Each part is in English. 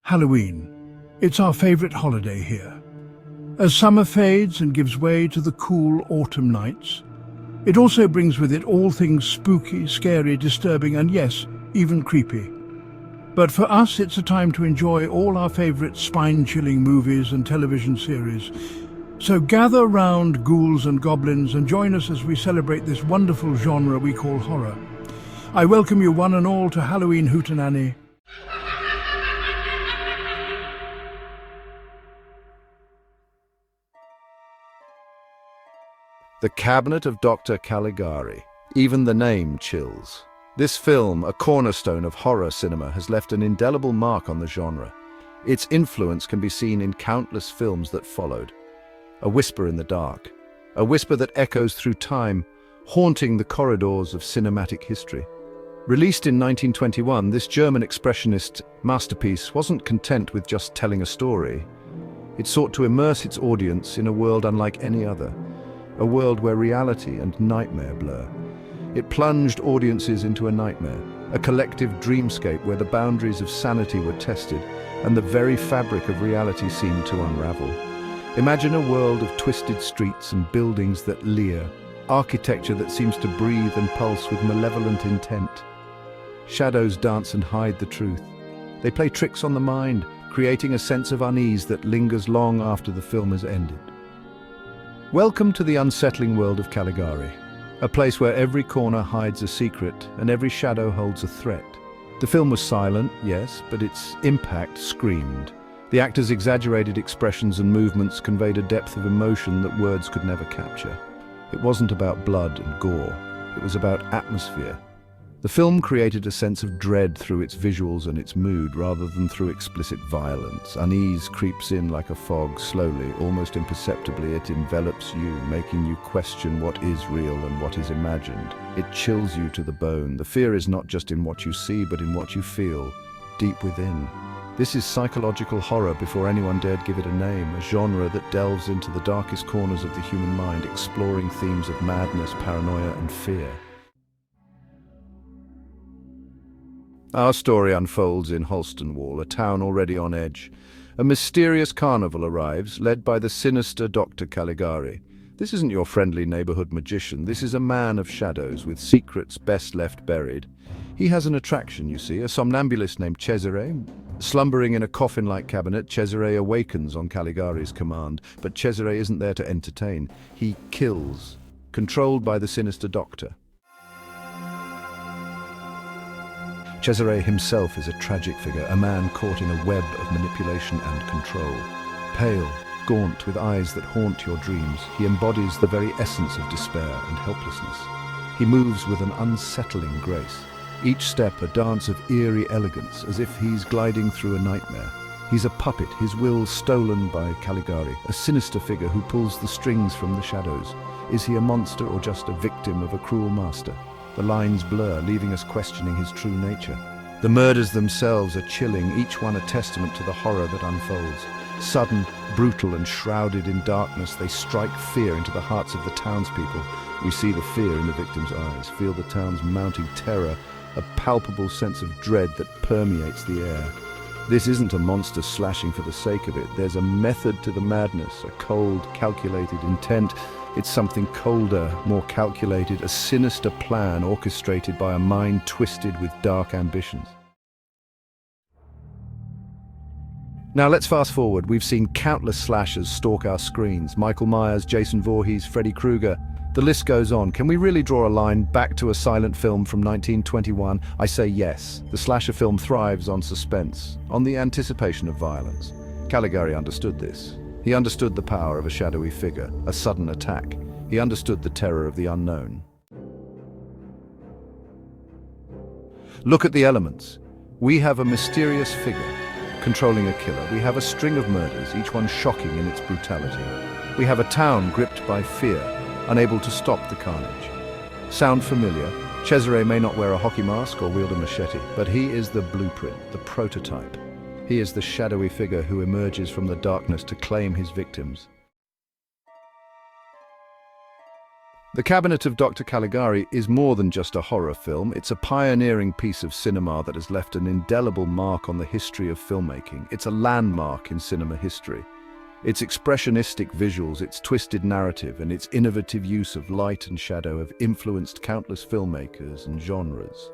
Halloween. It's our favorite holiday here. As summer fades and gives way to the cool autumn nights, it also brings with it all things spooky, scary, disturbing, and yes, even creepy. But for us, it's a time to enjoy all our favorite spine-chilling movies and television series. So gather round, ghouls and goblins, and join us as we celebrate this wonderful genre we call horror. I welcome you one and all to Halloween HOOTENANNY. The Cabinet of Dr. Caligari. Even the name chills. This film, a cornerstone of horror cinema, has left an indelible mark on the genre. Its influence can be seen in countless films that followed. A whisper in the dark. A whisper that echoes through time, haunting the corridors of cinematic history. Released in 1921, this German Expressionist masterpiece wasn't content with just telling a story. It sought to immerse its audience in a world unlike any other. A world where reality and nightmare blur. It plunged audiences into a nightmare, a collective dreamscape where the boundaries of sanity were tested and the very fabric of reality seemed to unravel. Imagine a world of twisted streets and buildings that leer, architecture that seems to breathe and pulse with malevolent intent. Shadows dance and hide the truth. They play tricks on the mind, creating a sense of unease that lingers long after the film has ended. Welcome to the unsettling world of Caligari, a place where every corner hides a secret and every shadow holds a threat. The film was silent, yes, but its impact screamed. The actors' exaggerated expressions and movements conveyed a depth of emotion that words could never capture. It wasn't about blood and gore, it was about atmosphere. The film created a sense of dread through its visuals and its mood rather than through explicit violence. Unease creeps in like a fog, slowly, almost imperceptibly. It envelops you, making you question what is real and what is imagined. It chills you to the bone. The fear is not just in what you see, but in what you feel, deep within. This is psychological horror before anyone dared give it a name, a genre that delves into the darkest corners of the human mind, exploring themes of madness, paranoia, and fear. Our story unfolds in Holstenwall, a town already on edge. A mysterious carnival arrives, led by the sinister Dr. Caligari. This isn't your friendly neighborhood magician. This is a man of shadows, with secrets best left buried. He has an attraction, you see, a somnambulist named Cesare. Slumbering in a coffin-like cabinet, Cesare awakens on Caligari's command. But Cesare isn't there to entertain. He kills, controlled by the sinister doctor. Cesare himself is a tragic figure, a man caught in a web of manipulation and control. Pale, gaunt, with eyes that haunt your dreams, he embodies the very essence of despair and helplessness. He moves with an unsettling grace, each step a dance of eerie elegance, as if he's gliding through a nightmare. He's a puppet, his will stolen by Caligari, a sinister figure who pulls the strings from the shadows. Is he a monster or just a victim of a cruel master? The lines blur, leaving us questioning his true nature. The murders themselves are chilling, each one a testament to the horror that unfolds. Sudden, brutal, and shrouded in darkness, they strike fear into the hearts of the townspeople. We see the fear in the victim's eyes, feel the town's mounting terror, a palpable sense of dread that permeates the air. This isn't a monster slashing for the sake of it. There's a method to the madness, a cold, calculated intent. It's something colder, more calculated, a sinister plan orchestrated by a mind twisted with dark ambitions. Now let's fast forward. We've seen countless slashers stalk our screens. Michael Myers, Jason Voorhees, Freddy Krueger. The list goes on. Can we really draw a line back to a silent film from 1921? I say yes. The slasher film thrives on suspense, on the anticipation of violence. Caligari understood this. He understood the power of a shadowy figure, a sudden attack. He understood the terror of the unknown. Look at the elements. We have a mysterious figure controlling a killer. We have a string of murders, each one shocking in its brutality. We have a town gripped by fear, unable to stop the carnage. Sound familiar? Cesare may not wear a hockey mask or wield a machete, but he is the blueprint, the prototype. He is the shadowy figure who emerges from the darkness to claim his victims. The Cabinet of Dr. Caligari is more than just a horror film. It's a pioneering piece of cinema that has left an indelible mark on the history of filmmaking. It's a landmark in cinema history. Its expressionistic visuals, its twisted narrative, and its innovative use of light and shadow have influenced countless filmmakers and genres.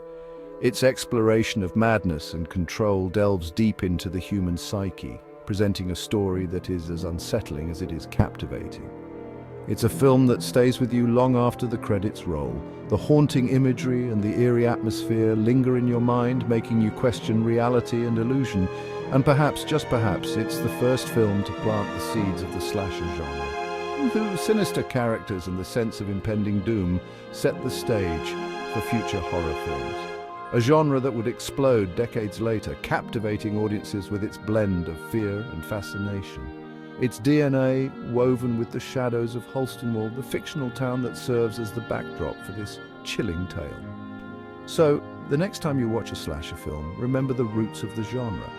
Its exploration of madness and control delves deep into the human psyche, presenting a story that is as unsettling as it is captivating. It's a film that stays with you long after the credits roll. The haunting imagery and the eerie atmosphere linger in your mind, making you question reality and illusion. And perhaps, just perhaps, it's the first film to plant the seeds of the slasher genre, whose sinister characters and the sense of impending doom set the stage for future horror films. A genre that would explode decades later, captivating audiences with its blend of fear and fascination. Its DNA woven with the shadows of Holstenwald, the fictional town that serves as the backdrop for this chilling tale. So, the next time you watch a slasher film, remember the roots of the genre.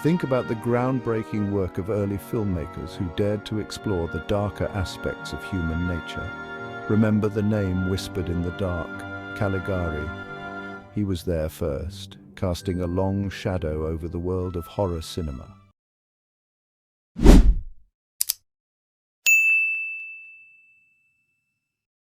Think about the groundbreaking work of early filmmakers who dared to explore the darker aspects of human nature. Remember the name whispered in the dark, Caligari. He was there first, casting a long shadow over the world of horror cinema.